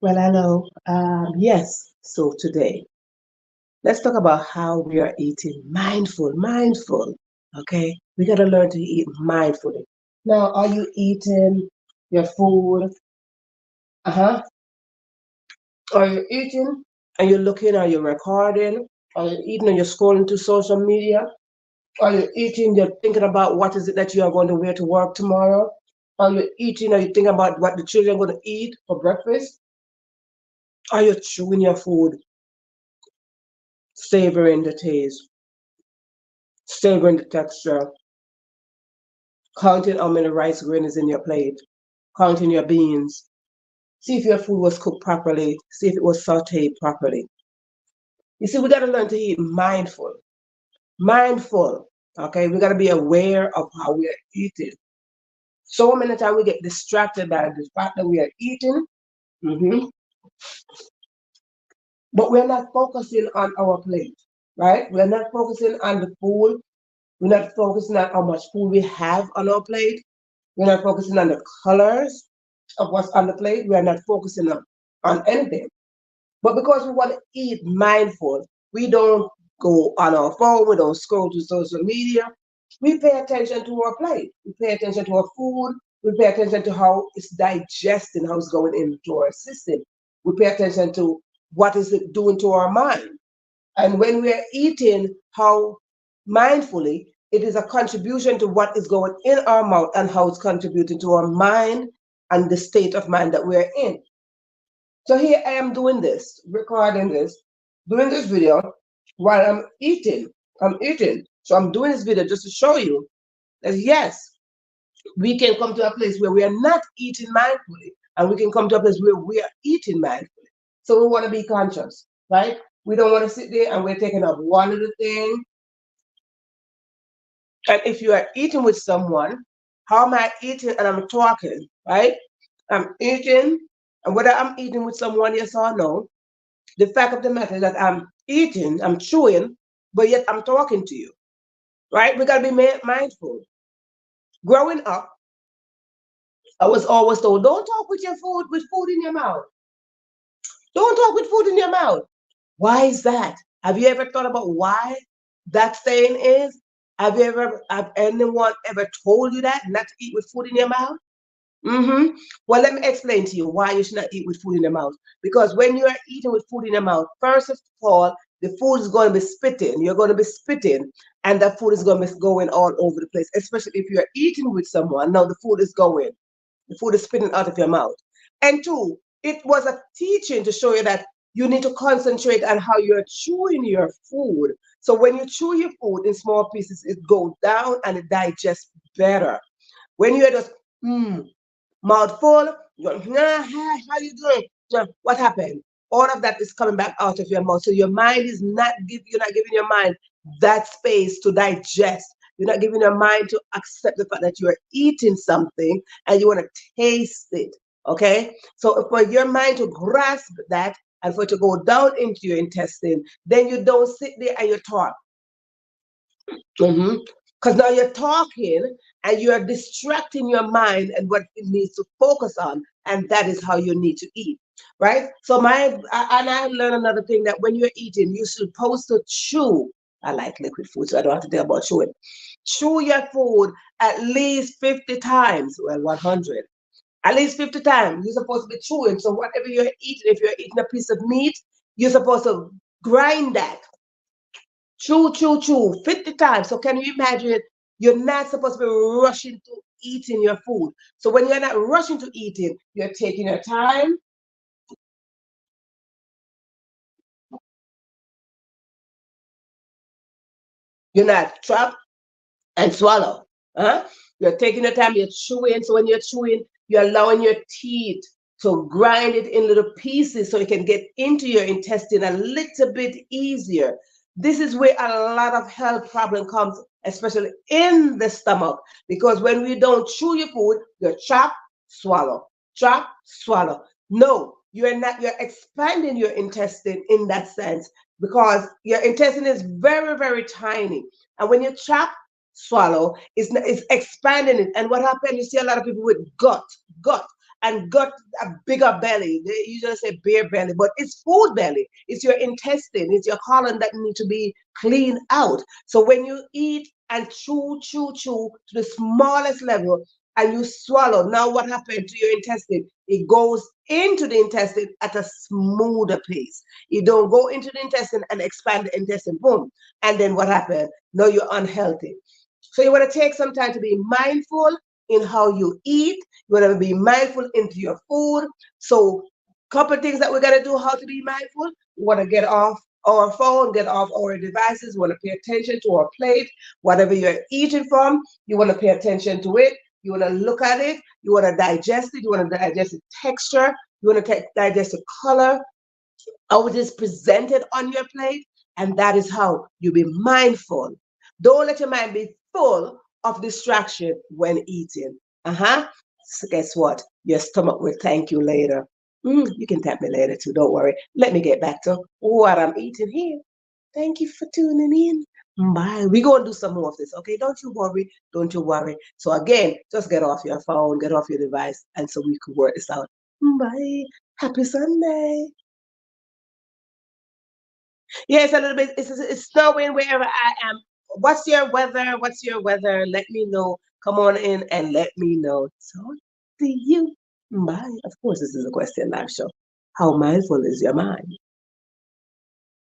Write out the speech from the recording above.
Well, hello. Yes, so today, let's talk about how we are eating mindful. Okay? We got to learn to eat mindfully. Now, are you eating your food? Uh-huh. Are you eating and you're looking, are you recording? Are you eating and you're scrolling to social media? Are you eating, you're thinking about what is it that you are going to wear to work tomorrow? Are you eating, are you thinking about what the children are going to eat for breakfast? Are you chewing your food, savoring the taste? Savoring the texture, counting how many rice grain is in your plate, counting your beans. See if your food was cooked properly. See if it was sauteed properly. You see, we got to learn to eat mindful. Mindful. Okay, we got to be aware of how we are eating. So many times we get distracted by the fact that we are eating, mhm, but we're not focusing on our plate, right? We're not focusing on the food. We're not focusing on how much food we have on our plate. We're not focusing on the colors of what's on the plate. We are not focusing on anything. But because we want to eat mindful, we don't go on our phone, we don't scroll to social media. We pay attention to our plate. We pay attention to our food. We pay attention to how it's digesting, how it's going into our system. We pay attention to what is it doing to our mind. And when we are eating, how mindfully, it is a contribution to what is going in our mouth and how it's contributing to our mind and the state of mind that we're in. So here I am doing this, recording this, doing this video while I'm eating. I'm eating. So I'm doing this video just to show you that yes, we can come to a place where we are not eating mindfully, and we can come to a place where we are eating mindfully. So we want to be conscious, right? We don't want to sit there and we're taking up one little thing. And if you are eating with someone, how am I eating and I'm talking, right? I'm eating, and whether I'm eating with someone, yes or no, the fact of the matter is that I'm eating, I'm chewing, but yet I'm talking to you, right? We got to be mindful. Growing up, I was always told, don't talk with food in your mouth. Don't talk with food in your mouth. Why is that? Have you ever thought about why that saying is? Have anyone ever told you that not to eat with food in your mouth? Mm-hmm. Well, let me explain to you why you should not eat with food in your mouth. Because when you are eating with food in your mouth, first of all, the food is going to be spitting. You're going to be spitting, and that food is going to be going all over the place. Especially if you are eating with someone. Now the food is going. The food is spitting out of your mouth. And two, it was a teaching to show you that you need to concentrate on how you're chewing your food. So when you chew your food in small pieces, it goes down and it digests better. When you're just mouth full, you're going, nah, hi, how you doing? Nah, what happened? All of that is coming back out of your mouth. So your mind is not you're not giving your mind that space to digest. You're not giving your mind to accept the fact that you're eating something and you want to taste it. Okay? So for your mind to grasp that and for it to go down into your intestine, then you don't sit there and you talk. Because now you're talking and you're distracting your mind and what it needs to focus on, and that is how you need to eat, right? So and I learned another thing that when you're eating, you're supposed to chew. I like liquid food, so I don't have to think about chewing. Chew your food at least 50 times. Well, 100. At least 50 times. You're supposed to be chewing. So whatever you're eating, if you're eating a piece of meat, you're supposed to grind that. Chew, chew, chew, 50 times. So can you imagine? You're not supposed to be rushing to eating your food. So when you're not rushing to eating, you're taking your time. You're not chop and swallow. Huh? You're taking your time, you're chewing. So when you're chewing, you're allowing your teeth to grind it in little pieces so it can get into your intestine a little bit easier. This is where a lot of health problem comes, especially in the stomach, because when we don't chew your food, you chop, swallow. No, you're not. You're expanding your intestine in that sense because your intestine is very, very tiny, and when you chop, swallow, it's expanding it. And what happens? You see a lot of people with gut. and got a bigger belly. They usually say beer belly, but it's food belly. It's your intestine, it's your colon that need to be cleaned out. So when you eat and chew, chew, chew to the smallest level, and you swallow, now what happened to your intestine? It goes into the intestine at a smoother pace. You don't go into the intestine and expand the intestine, boom. And then what happened? Now you're unhealthy. So you want to take some time to be mindful in how you eat. You want to be mindful into your food. So couple of things that we got to do how to be mindful. We want to get off our phone, get off our devices. We want to pay attention to our plate. Whatever you're eating from, you want to pay attention to it. You want to look at it. You want to digest it. You want to digest the texture. You want to digest the color, how it is presented on your plate, and that is how you be mindful. Don't let your mind be full of distraction when eating. So guess what? Your stomach will thank you later. You can thank me later too. Don't worry. Let me get back to what I'm eating here. Thank you for tuning in. Bye. We're going to do some more of this, okay? Don't you worry. Don't you worry. So, again, just get off your phone, get off your device, and so we could work this out. Bye. Happy Sunday. Yes, a little bit. It's snowing wherever I am. What's your weather? What's your weather? Let me know. Come on in and let me know. Talk to you. Bye. Of course, this is a question live show. How mindful is your mind?